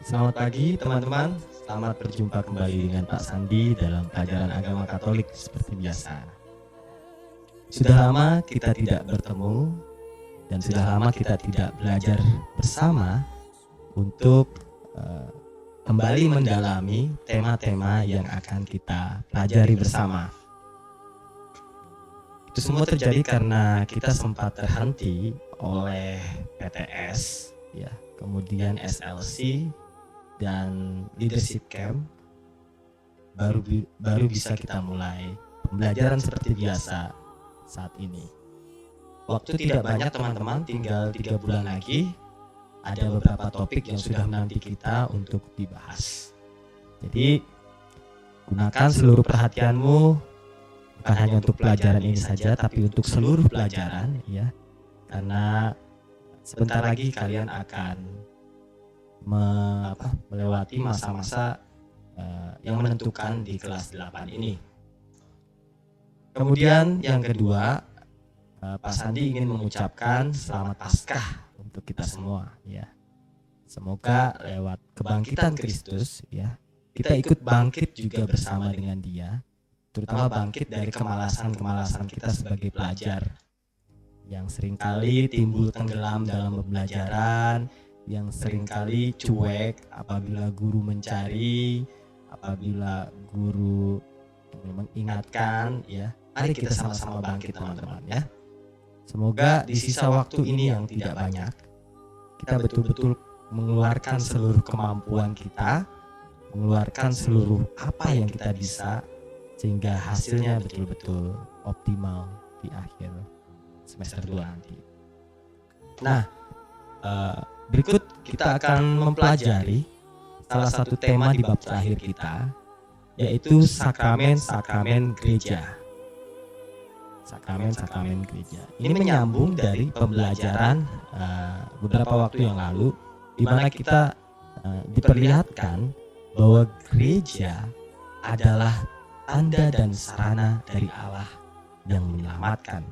Selamat pagi teman-teman, selamat berjumpa kembali dengan Pak Sandi dalam pelajaran agama Katolik seperti biasa. Sudah lama kita tidak bertemu dan sudah lama kita tidak belajar bersama untuk kembali mendalami tema-tema yang akan kita pelajari bersama. Itu semua terjadi karena kita sempat terhenti oleh PTS, ya, kemudian SLC dan leadership camp. Baru bisa kita mulai pembelajaran seperti biasa saat ini. Waktu tidak banyak teman-teman, tinggal 3 bulan lagi. Ada beberapa topik yang sudah menanti kita untuk dibahas. Jadi gunakan seluruh perhatianmu, bukan hanya untuk pelajaran ini saja, tapi untuk seluruh pelajaran, ya, karena sebentar lagi kalian akan melewati masa-masa yang menentukan di kelas 8 ini. Kemudian yang kedua, Pak Sandi ingin mengucapkan selamat Paskah untuk kita semua, ya. Semoga lewat kebangkitan Kristus, ya, kita ikut bangkit juga bersama dengan Dia, terutama bangkit dari kemalasan-kemalasan kita sebagai pelajar yang seringkali timbul tenggelam dalam pembelajaran, yang seringkali cuek apabila guru mencari, apabila guru mengingatkan, ya. Mari kita sama-sama bangkit teman-teman, ya. Semoga di sisa waktu ini yang tidak banyak, kita betul-betul mengeluarkan seluruh kemampuan kita, mengeluarkan seluruh apa yang kita bisa, sehingga hasilnya betul-betul optimal di akhir semester 2 nanti. Nah, berikut kita akan mempelajari salah satu tema di bab terakhir kita, yaitu sakramen-sakramen gereja. Sakramen-sakramen gereja. Ini menyambung dari pembelajaran beberapa waktu yang lalu, di mana kita diperlihatkan bahwa gereja adalah tanda dan sarana dari Allah yang menyelamatkan.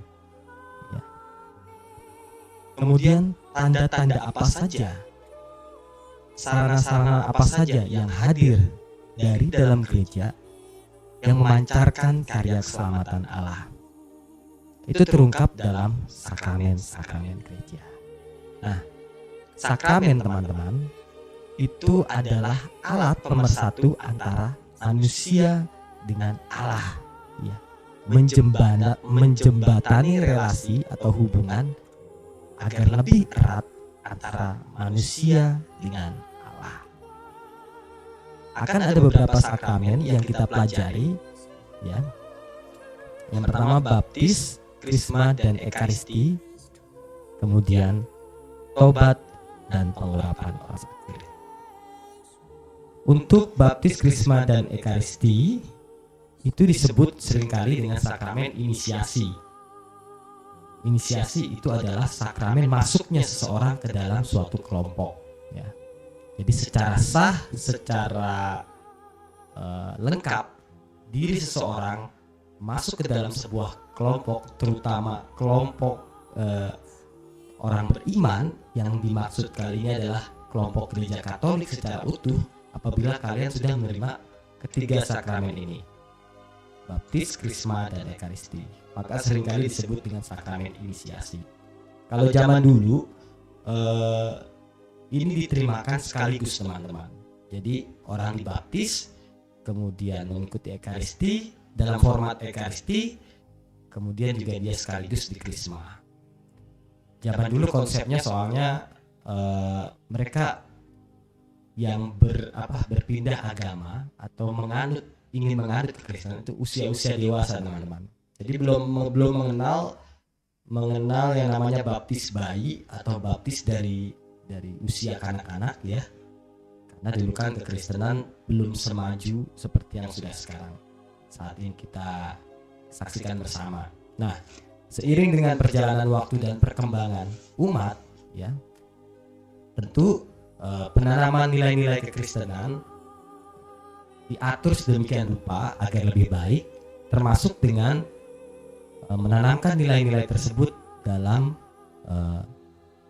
Ya. Kemudian tanda-tanda apa saja, sarana-sarana apa saja yang hadir dari dalam gereja yang memancarkan karya keselamatan Allah. Itu terungkap dalam sakramen-sakramen gereja. Nah, sakramen teman-teman itu adalah alat pemersatu antara manusia dengan Allah, ya. Menjembatani relasi atau hubungan agar lebih erat antara manusia dengan Allah. Akan ada beberapa sakramen yang kita pelajari, ya. Yang pertama baptis, krisma dan ekaristi, kemudian tobat dan pengurapan orang sakit. Untuk baptis, krisma dan ekaristi itu disebut seringkali dengan sakramen inisiasi. Inisiasi itu adalah sakramen masuknya seseorang ke dalam suatu kelompok, ya. Jadi secara sah, secara lengkap, diri seseorang masuk ke dalam sebuah kelompok, terutama kelompok orang beriman. Yang dimaksud kali ini adalah kelompok gereja Katolik secara utuh, apabila kalian sudah menerima ketiga sakramen ini, baptis, krisma, dan ekaristi. Maka seringkali disebut dengan sakramen inisiasi. Kalau zaman dulu ini diterimakan sekaligus teman-teman. Jadi orang dibaptis, kemudian mengikuti ekaristi dalam format ekaristi, kemudian juga dia sekaligus di krisma. Zaman dulu konsepnya soalnya mereka yang berpindah agama atau ingin menganut kekristenan itu usia-usia dewasa teman-teman. Jadi belum mengenal yang namanya baptis bayi atau baptis dari usia kanak-kanak, ya. Karena dulu kan kekristenan belum semaju seperti yang sudah sekarang. Saat ini kita saksikan bersama. Nah, seiring dengan perjalanan waktu dan perkembangan umat, ya, tentu penanaman nilai-nilai kekristenan diatur sedemikian rupa agar lebih baik, termasuk dengan menanamkan nilai-nilai tersebut dalam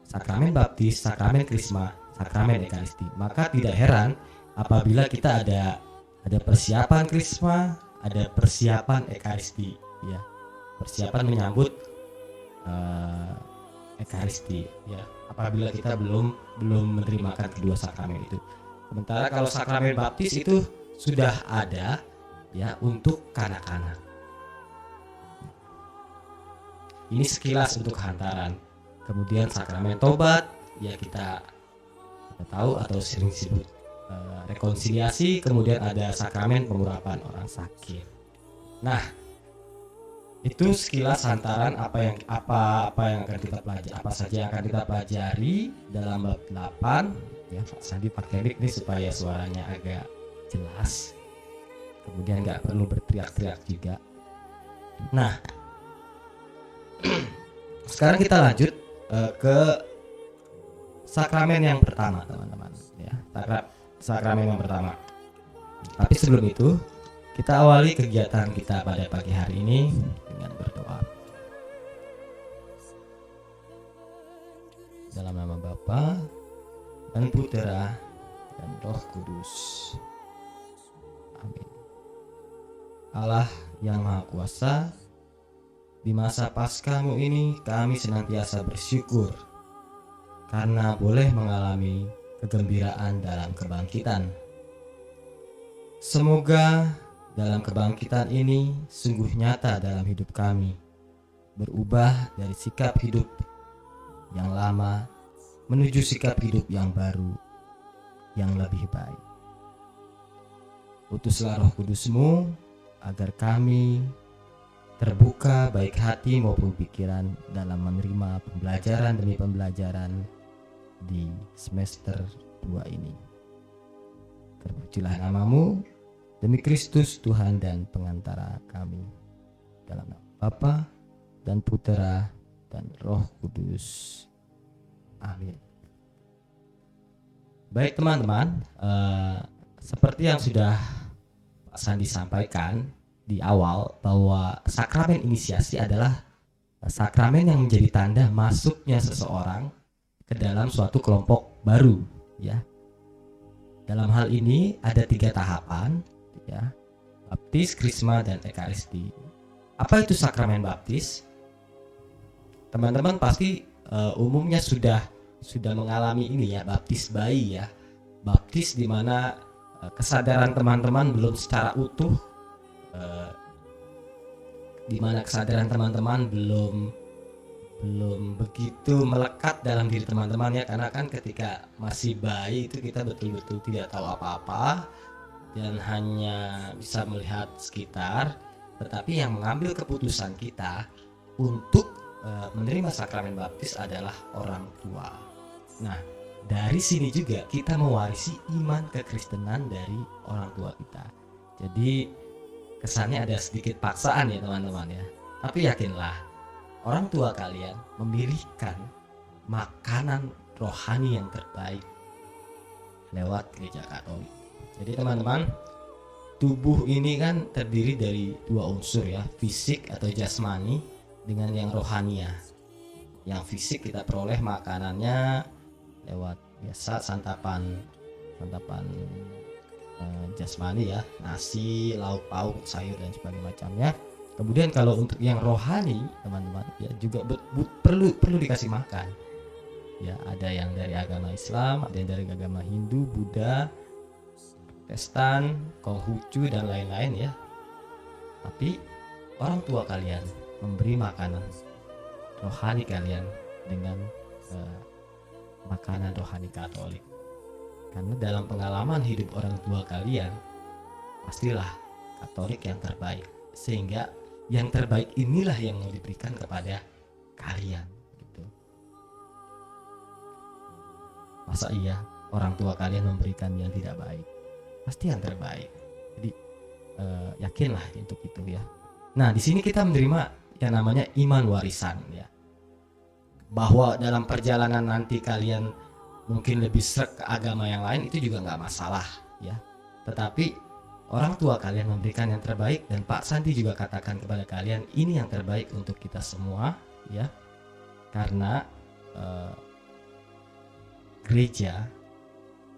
sakramen baptis, sakramen krisma, sakramen Ekaristi. Maka tidak heran apabila kita ada persiapan Krisma, ada persiapan Ekaristi, ya, persiapan menyambut Ekaristi, ya, apabila kita belum menerimakan kedua sakramen itu. Sementara kalau sakramen baptis itu sudah ada, ya, untuk kanak-kanak. Ini sekilas untuk hantaran. Kemudian sakramen tobat, ya kita tahu atau sering disebut rekonsiliasi. Kemudian ada sakramen pengurapan orang sakit. Nah, itu sekilas hantaran apa yang akan kita pelajari, apa saja yang akan kita pelajari dalam bab 8. Ya, Pak Sandi pakai mic nih supaya suaranya agak jelas. Kemudian nggak perlu berteriak-teriak juga. Nah, sekarang kita lanjut ke sakramen yang pertama, teman-teman, ya, sakramen yang pertama. Tapi sebelum itu, kita awali kegiatan kita pada pagi hari ini dengan berdoa. Dalam nama Bapa dan Putera dan Roh Kudus. Amin. Allah yang Maha Kuasa, di masa Paskahmu ini kami senantiasa bersyukur karena boleh mengalami kegembiraan dalam kebangkitan. Semoga dalam kebangkitan ini sungguh nyata dalam hidup kami, berubah dari sikap hidup yang lama menuju sikap hidup yang baru, yang lebih baik. Utuslah Roh Kudus-Mu agar kami terbuka baik hati maupun pikiran dalam menerima pembelajaran demi pembelajaran di semester 2 ini. Terpujilah nama-Mu demi Kristus Tuhan dan pengantara kami. Dalam nama Bapa dan Putera dan Roh Kudus. Amin. Baik teman-teman, seperti yang sudah Pak Sandi sampaikan di awal, bahwa sakramen inisiasi adalah sakramen yang menjadi tanda masuknya seseorang ke dalam suatu kelompok baru, ya. Dalam hal ini ada 3 tahapan, ya: baptis, krisma, dan ekaristi. Apa itu sakramen baptis? Teman-teman pasti umumnya sudah mengalami ini, ya, baptis bayi, ya. Baptis di mana kesadaran teman-teman belum secara utuh, di mana kesadaran teman-teman belum begitu melekat dalam diri teman-teman, ya, karena kan ketika masih bayi itu kita betul-betul tidak tahu apa-apa dan hanya bisa melihat sekitar, tetapi yang mengambil keputusan kita untuk menerima sakramen baptis adalah orang tua. Nah, dari sini juga kita mewarisi iman kekristenan dari orang tua kita. Jadi kesannya ada sedikit paksaan, ya teman-teman, ya. Tapi yakinlah, orang tua kalian memilihkan makanan rohani yang terbaik lewat gereja Katolik. Jadi teman-teman, tubuh ini kan terdiri dari 2 unsur, ya, fisik atau jasmani dengan yang rohania. Yang fisik kita peroleh makanannya lewat biasa santapan jasmani, ya, nasi, lauk pauk, sayur dan sebagainya macamnya. Kemudian kalau untuk yang rohani, teman-teman, ya, juga perlu dikasih makan. Ya, ada yang dari agama Islam, ada yang dari agama Hindu, Buddha, Protestan, Konghucu dan lain-lain, ya. Tapi orang tua kalian memberi makanan rohani kalian dengan makanan rohani Katolik. Karena dalam pengalaman hidup orang tua kalian, pastilah Katolik yang terbaik, sehingga yang terbaik inilah yang mau diberikan kepada kalian, gitu. Masa iya orang tua kalian memberikan yang tidak baik? Pasti yang terbaik. Jadi yakinlah untuk itu, ya. Nah, di sini kita menerima yang namanya iman warisan, ya. Bahwa dalam perjalanan nanti kalian mungkin lebih sreg ke agama yang lain, itu juga nggak masalah, ya. Tetapi orang tua kalian memberikan yang terbaik, dan Pak Sandi juga katakan kepada kalian ini yang terbaik untuk kita semua, ya. Karena gereja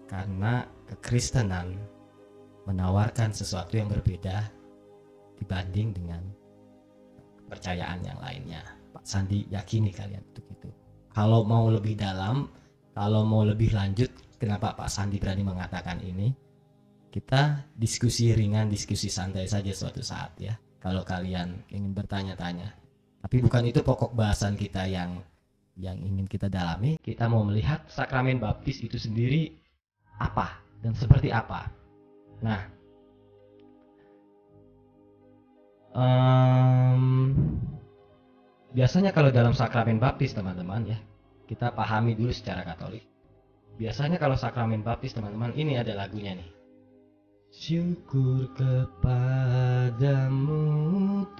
Karena kekristenan menawarkan sesuatu yang berbeda dibanding dengan kepercayaan yang lainnya. Pak Sandi yakini kalian untuk itu. Kalau mau lebih dalam, kalau mau lebih lanjut, kenapa Pak Sandi berani mengatakan ini? Kita diskusi ringan, diskusi santai saja suatu saat ya. Kalau kalian ingin bertanya-tanya. Tapi bukan itu pokok bahasan kita yang ingin kita dalami. Kita mau melihat sakramen baptis itu sendiri apa dan seperti apa. Nah, biasanya kalau dalam sakramen baptis teman-teman ya, kita pahami dulu secara Katolik. Biasanya kalau sakramen baptis teman-teman, ini ada lagunya nih. Syukur kepadamu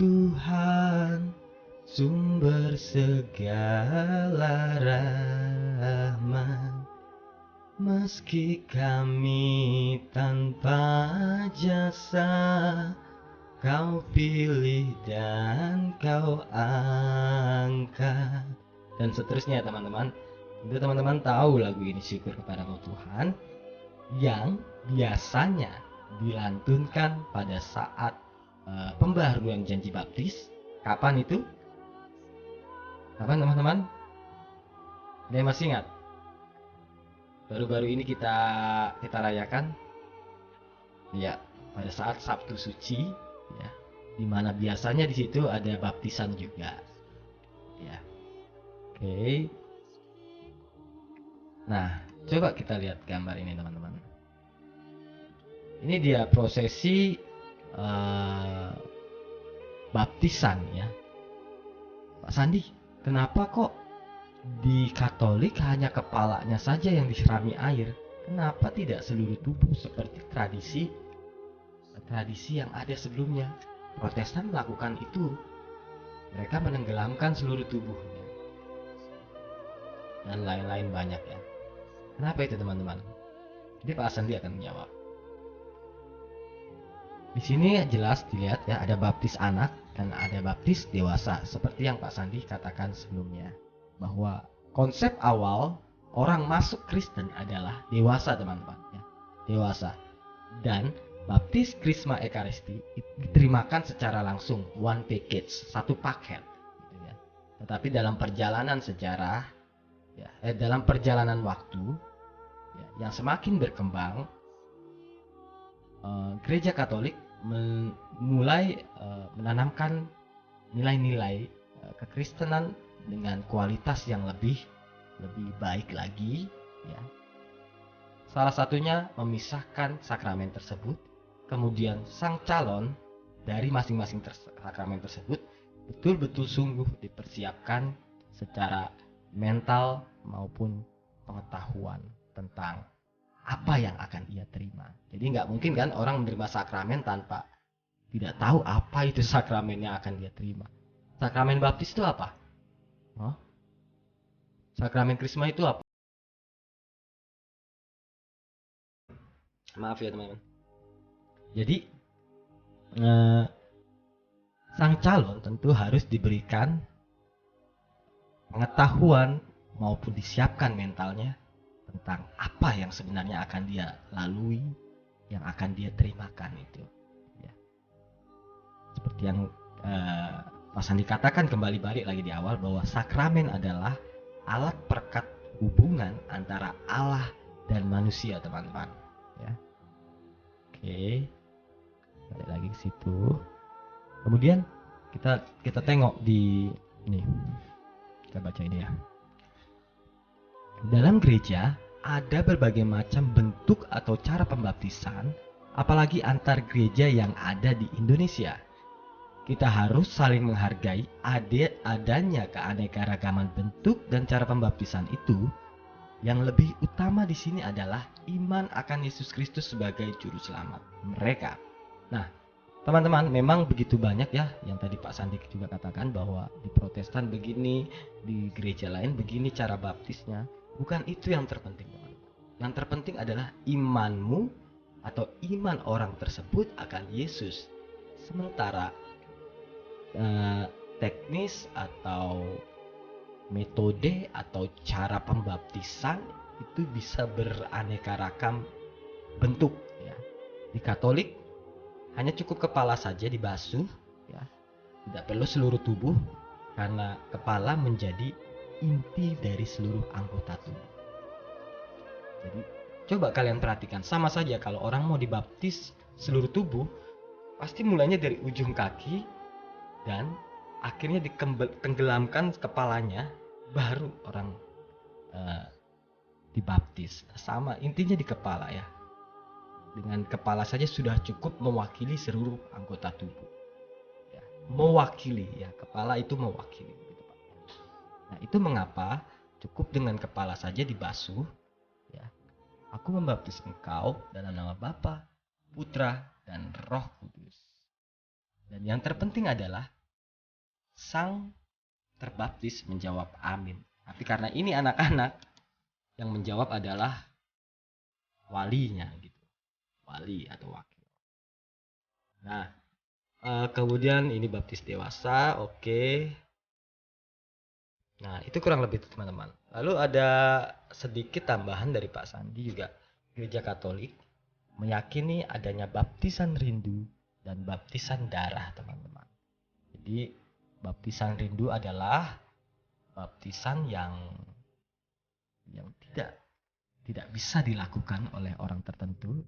Tuhan, sumber segala rahmat. Meski kami tanpa jasa, Kau pilih dan Kau angkat. Dan seterusnya teman-teman. Tentu teman-teman tahu lagu ini, Syukur kepadamu Tuhan, yang biasanya dilantunkan pada saat pembaharuan janji baptis. Kapan itu? Kapan teman-teman? Ada yang masih ingat? Baru-baru ini kita rayakan, ya, pada saat Sabtu Suci, ya, dimana biasanya di situ ada baptisan juga, ya. Oke. Nah, coba kita lihat gambar ini teman-teman. Ini dia prosesi baptisan ya. Pak Sandi, kenapa kok di Katolik hanya kepalanya saja yang disirami air? Kenapa tidak seluruh tubuh seperti tradisi yang ada sebelumnya? Protestan melakukan itu. Mereka menenggelamkan seluruh tubuhnya. Dan lain-lain banyak ya. Kenapa itu teman-teman? Jadi Pak Sandi akan menjawab. Di sini jelas dilihat ya, ada baptis anak dan ada baptis dewasa, seperti yang Pak Sandi katakan sebelumnya, bahwa konsep awal orang masuk Kristen adalah dewasa teman-teman ya, dewasa. Dan baptis krisma ekaristi diterimakan secara langsung, one package, satu paket gitu ya. Tetapi dalam perjalanan sejarah ya, dalam perjalanan waktu ya, yang semakin berkembang, Gereja Katolik mulai menanamkan nilai-nilai kekristenan dengan kualitas yang lebih baik lagi ya. Salah satunya memisahkan sakramen tersebut, kemudian sang calon dari masing-masing sakramen tersebut betul-betul sungguh dipersiapkan secara mental maupun pengetahuan tentang apa yang akan ia terima. Jadi nggak mungkin kan orang menerima sakramen tanpa tidak tahu apa itu sakramen yang akan dia terima. Sakramen baptis itu apa? Sakramen krisma itu apa? Maaf ya teman-teman. Jadi sang calon tentu harus diberikan pengetahuan maupun disiapkan mentalnya tentang apa yang sebenarnya akan dia lalui, yang akan dia terimakan itu ya. Seperti yang Pak Sandi katakan kembali balik lagi di awal, bahwa sakramen adalah alat perekat hubungan antara Allah dan manusia teman-teman ya. Oke, balik lagi ke situ. Kemudian kita tengok di ini, kita baca ini ya. Dalam gereja ada berbagai macam bentuk atau cara pembaptisan, apalagi antar gereja yang ada di Indonesia. Kita harus saling menghargai adanya keanekaragaman bentuk dan cara pembaptisan itu. Yang lebih utama di sini adalah iman akan Yesus Kristus sebagai juru selamat mereka. Nah, teman-teman, memang begitu banyak ya yang tadi Pak Sandi juga katakan, bahwa di Protestan begini, di gereja lain begini cara baptisnya. Bukan itu yang terpenting, teman-teman. Yang terpenting adalah imanmu atau iman orang tersebut akan Yesus. Sementara teknis atau metode atau cara pembaptisan itu bisa beraneka ragam bentuk ya. Di Katolik hanya cukup kepala saja dibasuh ya. Tidak perlu seluruh tubuh karena kepala menjadi inti dari seluruh anggota tubuh. Jadi coba kalian perhatikan, sama saja kalau orang mau dibaptis seluruh tubuh, pasti mulainya dari ujung kaki dan akhirnya ditenggelamkan kepalanya, baru orang dibaptis. Sama, intinya di kepala ya. Dengan kepala saja sudah cukup mewakili seluruh anggota tubuh ya. Mewakili ya, kepala itu mewakili gitu, Pak. Nah, itu mengapa cukup dengan kepala saja dibasuh ya. Aku membaptis engkau dalam nama Bapa, Putra, dan Roh Kudus. Dan yang terpenting adalah sang terbaptis menjawab amin. Tapi karena ini anak-anak, yang menjawab adalah walinya gitu. Wali atau wakil. Nah, kemudian ini baptis dewasa, oke. Nah, itu kurang lebih teman-teman. Lalu ada sedikit tambahan dari Pak Sandi juga. Gereja Katolik meyakini adanya baptisan rindu dan baptisan darah, teman-teman. Jadi, baptisan rindu adalah baptisan yang tidak bisa dilakukan oleh orang tertentu.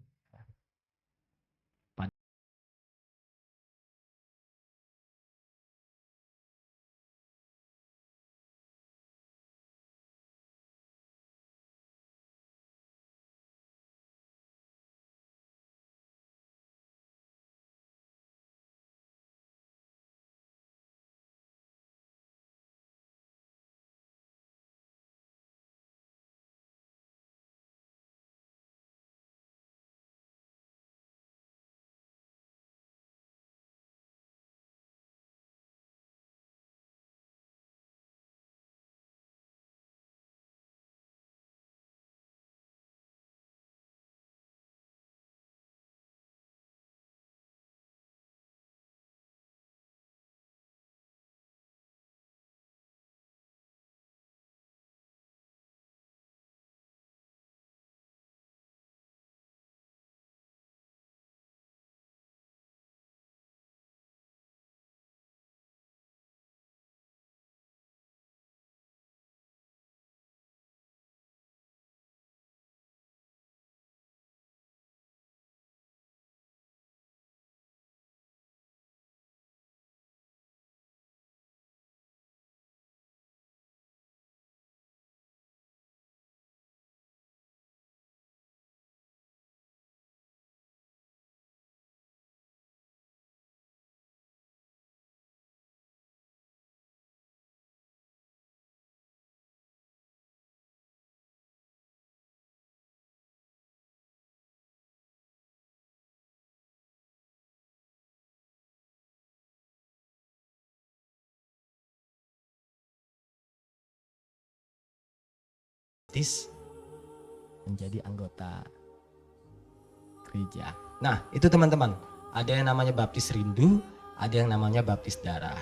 Menjadi anggota gereja. Nah, itu teman-teman, ada yang namanya baptis rindu, ada yang namanya baptis darah.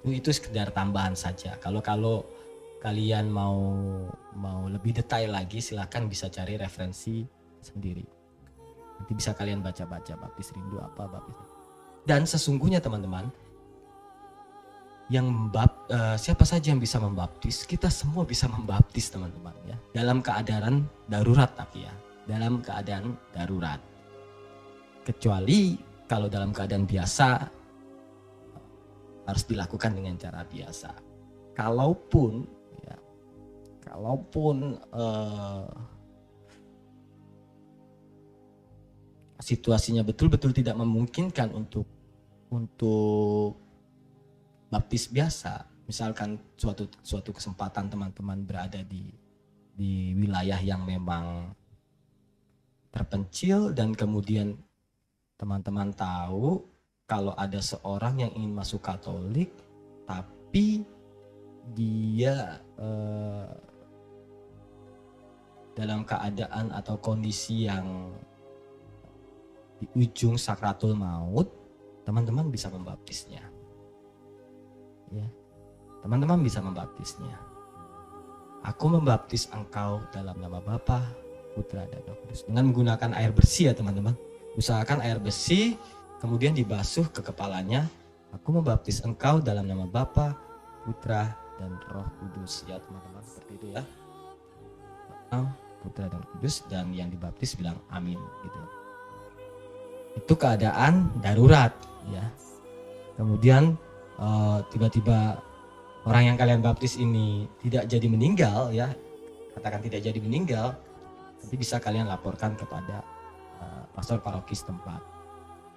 Itu sekedar tambahan saja. Kalau kalian mau lebih detail lagi, silakan bisa cari referensi sendiri. Nanti bisa kalian baca-baca baptis rindu apa, baptis. Dan sesungguhnya teman-teman, siapa saja yang bisa membaptis, kita semua bisa membaptis teman-teman ya. Dalam keadaan darurat, tapi ya, dalam keadaan darurat. Kecuali kalau dalam keadaan biasa harus dilakukan dengan cara biasa. Kalaupun situasinya betul-betul tidak memungkinkan untuk baptis biasa, misalkan suatu kesempatan teman-teman berada di wilayah yang memang terpencil dan kemudian teman-teman tahu kalau ada seorang yang ingin masuk Katolik tapi dia dalam keadaan atau kondisi yang di ujung sakratul maut, teman-teman bisa membaptisnya. Ya, teman-teman bisa membaptisnya. Aku membaptis engkau dalam nama Bapa, Putra, dan Roh Kudus. Dengan menggunakan air bersih ya teman-teman. Usahakan air bersih, kemudian dibasuh ke kepalanya. Aku membaptis engkau dalam nama Bapa, Putra, dan Roh Kudus. Ya teman-teman, seperti itu ya. Putra dan Roh Kudus, dan yang dibaptis bilang amin gitu. Itu keadaan darurat ya. Kemudian tiba-tiba orang yang kalian baptis ini tidak jadi meninggal ya, katakan tidak jadi meninggal, nanti bisa kalian laporkan kepada pastor paroki setempat.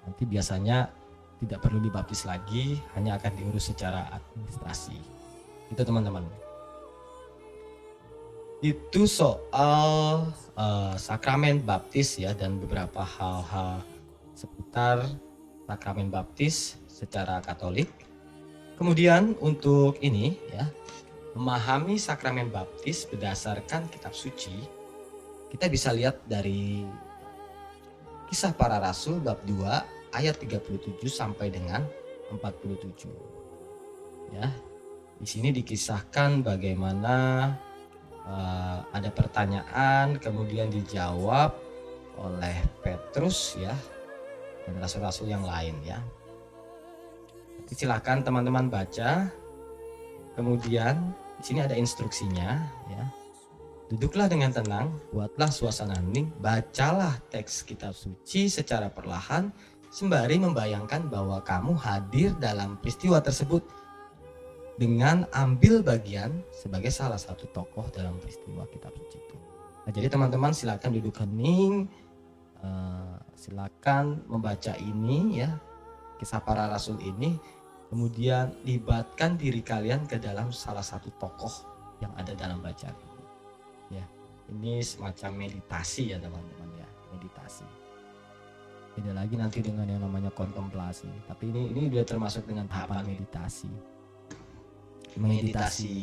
Nanti biasanya tidak perlu dibaptis lagi, hanya akan diurus secara administrasi. Itu teman-teman. Itu soal sakramen baptis ya, dan beberapa hal-hal seputar sakramen baptis secara Katolik. Kemudian untuk ini ya, memahami sakramen baptis berdasarkan kitab suci, kita bisa lihat dari Kisah Para Rasul bab 2 ayat 37 sampai dengan 47. Ya. Di sini dikisahkan bagaimana ada pertanyaan kemudian dijawab oleh Petrus ya, dan rasul-rasul yang lain ya. Silakan teman-teman baca. Kemudian di sini ada instruksinya ya. Duduklah dengan tenang, buatlah suasana hening, bacalah teks kitab suci secara perlahan sembari membayangkan bahwa kamu hadir dalam peristiwa tersebut dengan ambil bagian sebagai salah satu tokoh dalam peristiwa kitab suci itu. Nah, jadi teman-teman silakan duduk hening, silakan membaca ini ya, Kisah Para Rasul ini, kemudian libatkan diri kalian ke dalam salah satu tokoh yang ada dalam bacaan ini. Ya, ini semacam meditasi ya teman-teman ya, meditasi. Beda lagi nanti dengan yang namanya kontemplasi, tapi ini sudah termasuk dengan tahapan meditasi. Meditasi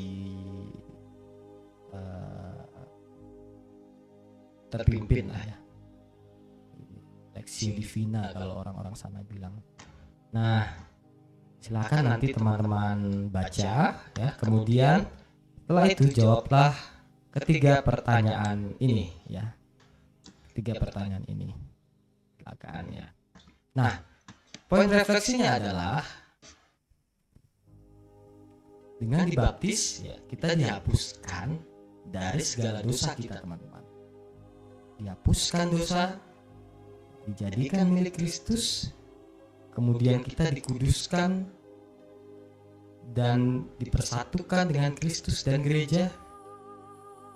terpimpin lah ya. Lexio Divina kalau orang-orang sana bilang. Nah, silakan nanti teman-teman baca ya. Kemudian setelah itu jawablah ketiga pertanyaan ini ya. Ketiga pertanyaan ini. Silakan ya. Nah, poin refleksinya adalah dengan dibaptis ya, kita dihapuskan dari segala dosa kita teman-teman. Dihapuskan dosa, dijadikan milik Kristus, kemudian kita dikuduskan dan dipersatukan dengan Kristus dan gereja,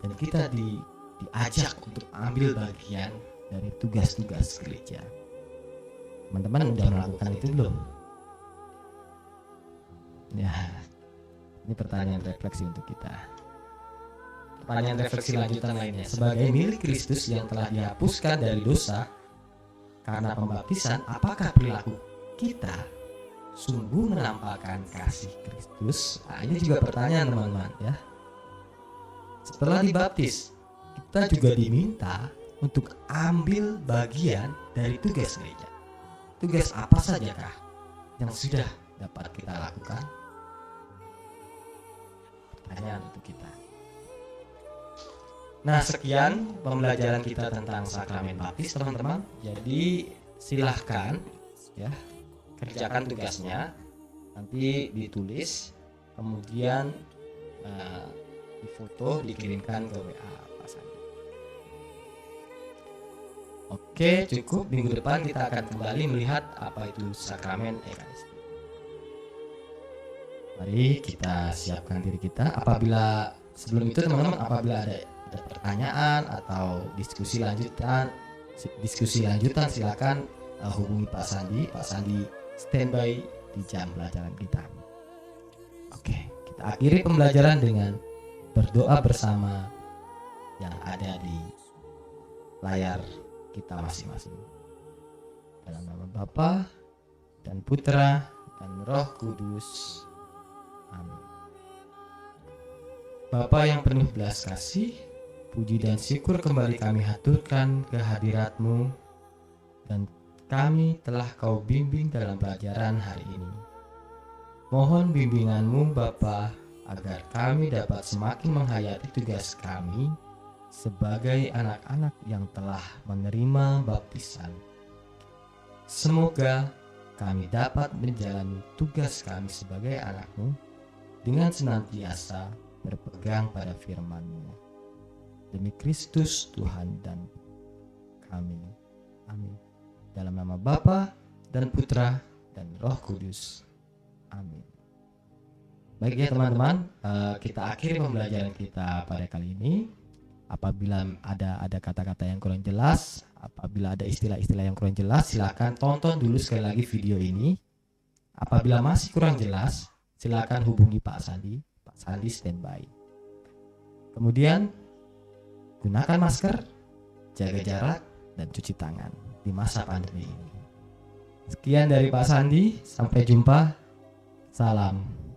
dan kita diajak untuk ambil bagian dari tugas-tugas gereja. Teman-teman udah melakukan itu belum? Ya, ini pertanyaan refleksi untuk kita. Pertanyaan refleksi lanjutan lainnya, sebagai milik Kristus yang telah dihapuskan dari dosa karena pembaptisan, apakah perilaku kita sungguh menampakkan kasih Kristus? Nah, ini juga pertanyaan teman-teman ya. Setelah dibaptis, kita juga diminta untuk ambil bagian dari tugas gereja. Tugas apa sajakah yang sudah dapat kita lakukan? Pertanyaan untuk kita. Nah, sekian pembelajaran kita tentang sakramen baptis teman-teman. Jadi silahkan ya, kerjakan tugasnya, nanti ditulis, kemudian difoto, dikirimkan ke WA Pak Sandi. Oke, cukup. Minggu depan kita akan kembali melihat apa itu sakramen Ekaristi. Mari kita siapkan diri kita. Apabila sebelum itu teman-teman, apabila ada pertanyaan atau diskusi lanjutan silakan hubungi Pak Sandi. Pak Sandi standby di jam pelajaran kita. Oke, kita akhiri pembelajaran dengan berdoa bersama yang ada di layar kita masing-masing. Dalam nama Bapa dan Putra dan Roh Kudus. Amin. Bapa yang penuh belas kasih, puji dan syukur kembali kami haturkan kehadirat-Mu, dan kami telah Kau bimbing dalam pelajaran hari ini. Mohon bimbingan-Mu Bapa agar kami dapat semakin menghayati tugas kami sebagai anak-anak yang telah menerima baptisan. Semoga kami dapat menjalani tugas kami sebagai anak-Mu dengan senantiasa berpegang pada firman-Mu. Demi Kristus Tuhan dan kami. Amin. Dalam nama Bapa dan Putra dan Roh Kudus. Amin. Baik ya teman-teman, kita akhiri pembelajaran kita pada kali ini. Apabila ada kata-kata yang kurang jelas, apabila ada istilah-istilah yang kurang jelas, silakan tonton dulu sekali lagi video ini. Apabila masih kurang jelas, silakan hubungi Pak Sandi. Pak Sandi standby. Kemudian gunakan masker, jaga jarak, dan cuci tangan di masa pandemi ini. Sekian dari Pak Sandi, sampai jumpa. Salam.